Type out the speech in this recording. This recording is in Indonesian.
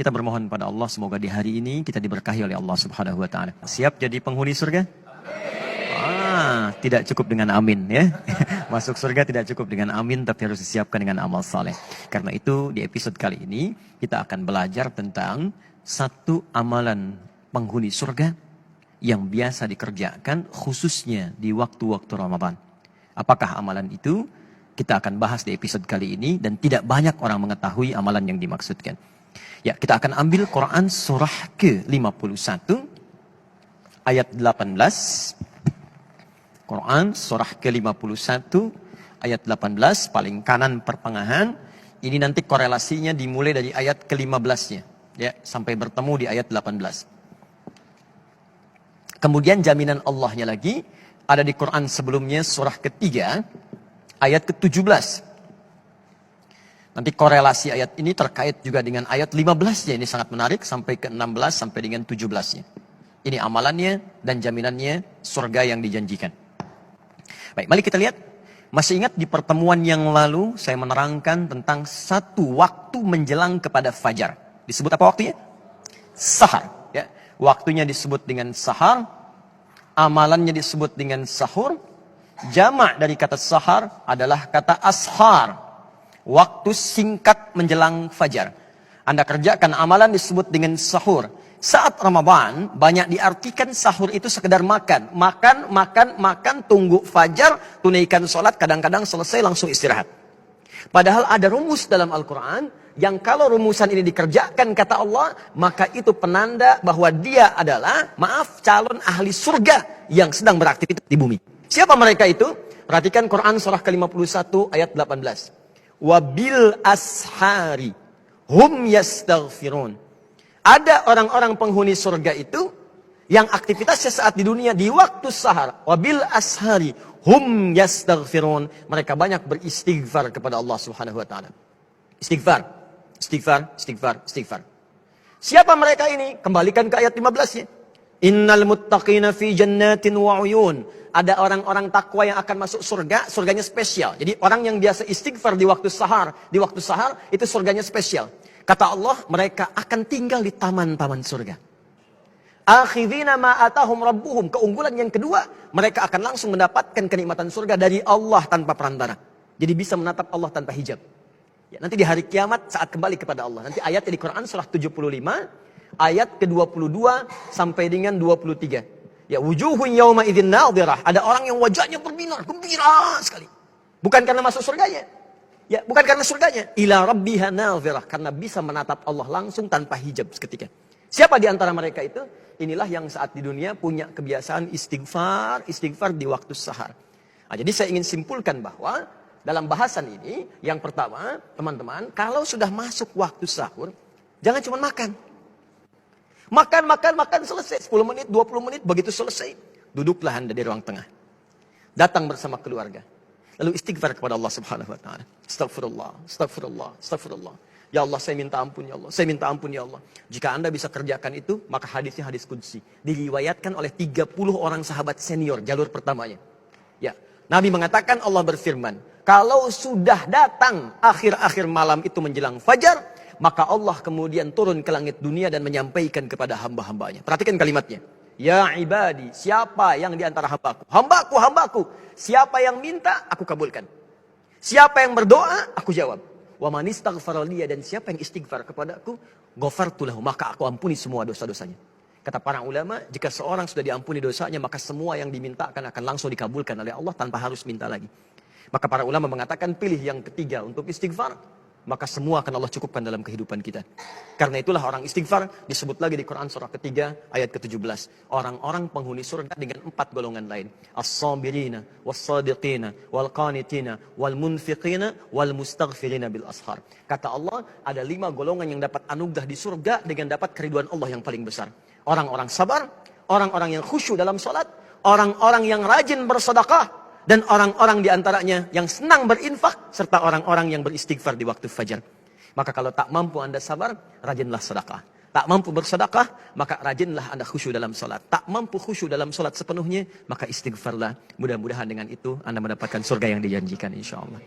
Kita bermohon pada Allah semoga di hari ini kita diberkahi oleh Allah Subhanahu wa taala. Siap jadi penghuni surga? Tidak cukup dengan amin ya. Masuk surga tidak cukup dengan amin, tapi harus disiapkan dengan amal saleh. Karena itu di episode kali ini kita akan belajar tentang satu amalan penghuni surga yang biasa dikerjakan khususnya di waktu-waktu Ramadan. Apakah amalan itu? Kita akan bahas di episode kali ini dan tidak banyak orang mengetahui amalan yang dimaksudkan. Ya, kita akan ambil Quran surah ke-51 ayat 18. Quran surah ke-51 ayat 18 paling kanan pertengahan. Ini nanti korelasinya dimulai dari ayat ke-15-nya ya, sampai bertemu di ayat 18. Kemudian jaminan Allahnya lagi ada di Quran sebelumnya surah ketiga ayat ke-17. Nanti korelasi ayat ini terkait juga dengan ayat 15-nya. Ini sangat menarik sampai ke-16 sampai dengan 17-nya. Ini amalannya dan jaminannya surga yang dijanjikan. Baik, mari kita lihat. Masih ingat di pertemuan yang lalu saya menerangkan tentang satu waktu menjelang kepada fajar. Disebut apa waktunya? Sahar. Ya. Waktunya disebut dengan sahar. Amalannya disebut dengan sahur. Jamak dari kata sahar adalah kata ashar. Waktu singkat menjelang fajar. Anda kerjakan amalan disebut dengan sahur. Saat Ramadan banyak diartikan sahur itu sekedar makan. Makan, tunggu fajar, tunaikan sholat, kadang-kadang selesai langsung istirahat. Padahal ada rumus dalam Al-Quran yang kalau rumusan ini dikerjakan kata Allah, maka itu penanda bahwa dia adalah, calon ahli surga yang sedang beraktivitas di bumi. Siapa mereka itu? Perhatikan Quran surah ke-51 ayat 18. Wabil ashari hum yastaghfirun. Ada orang-orang penghuni surga itu yang aktivitasnya saat di dunia di waktu sahar. Wabil ashari hum yastaghfirun. Mereka banyak beristighfar kepada Allah Subhanahu wa taala. Istighfar. Siapa mereka ini? Kembalikan ke ayat 15-nya. Innal muttaqina fi jannatin wa uyun. Ada orang-orang takwa yang akan masuk surga, surganya spesial. Jadi orang yang biasa istighfar di waktu sahar itu surganya spesial. Kata Allah, mereka akan tinggal di taman-taman surga. Akhidhina ma atahum rabbuhum. Keunggulan yang kedua, mereka akan langsung mendapatkan kenikmatan surga dari Allah tanpa perantara. Jadi bisa menatap Allah tanpa hijab. Ya, nanti di hari kiamat saat kembali kepada Allah. Nanti ayatnya di Quran surah 75, ayat ke-22 sampai dengan 23. Ya, wujuhun yawma idzin nadhirah. Ada orang yang wajahnya berbinar, gembira sekali. Bukan karena masuk surganya. Ya, bukan karena surganya. Ila rabbiha nadhirah, karena bisa menatap Allah langsung tanpa hijab seketika. Siapa di antara mereka itu? Inilah yang saat di dunia punya kebiasaan istighfar di waktu sahar. Nah, jadi saya ingin simpulkan bahwa dalam bahasan ini, yang pertama, teman-teman, kalau sudah masuk waktu sahur, jangan cuma makan. Makan, selesai. 10 menit, 20 menit, begitu selesai. Duduklah Anda di ruang tengah. Datang bersama keluarga. Lalu istighfar kepada Allah Subhanahu wa taala. Astagfirullah. Ya Allah, saya minta ampun ya Allah. Jika Anda bisa kerjakan itu, maka hadisnya hadis qudsi. Diriwayatkan oleh 30 orang sahabat senior, jalur pertamanya. Ya, Nabi mengatakan, Allah berfirman, kalau sudah datang akhir-akhir malam itu menjelang fajar, maka Allah kemudian turun ke langit dunia dan menyampaikan kepada hamba-hambanya. Perhatikan kalimatnya. Ya ibadi, siapa yang di antara hambaku? Hambaku. Siapa yang minta, aku kabulkan. Siapa yang berdoa, aku jawab. Wa man istaghfara liya, dan siapa yang istighfar kepadaku, ghafartu lahu, maka aku ampuni semua dosa-dosanya. Kata para ulama, jika seorang sudah diampuni dosanya, maka semua yang dimintakan akan langsung dikabulkan oleh Allah tanpa harus minta lagi. Maka para ulama mengatakan pilih yang ketiga untuk istighfar, maka semua akan Allah cukupkan dalam kehidupan kita. Karena itulah orang istighfar disebut lagi di Quran surah ketiga ayat ke-17. Orang-orang penghuni surga dengan 4 golongan lain. As-sabirina, was-sadiqina, wal-qanitina, wal-munfiqina, wal-mustaghfirina bil ashar. Kata Allah, ada 5 golongan yang dapat anugerah di surga dengan dapat keriduan Allah yang paling besar. Orang-orang sabar, orang-orang yang khusyuk dalam salat, orang-orang yang rajin bersedekah, dan orang-orang diantaranya yang senang berinfak, serta orang-orang yang beristighfar di waktu fajar. Maka kalau tak mampu Anda sabar, rajinlah sedekah. Tak mampu bersedekah, maka rajinlah Anda khusyuk dalam salat. Tak mampu khusyuk dalam salat sepenuhnya, maka istighfarlah. Mudah-mudahan dengan itu Anda mendapatkan surga yang dijanjikan, insya Allah.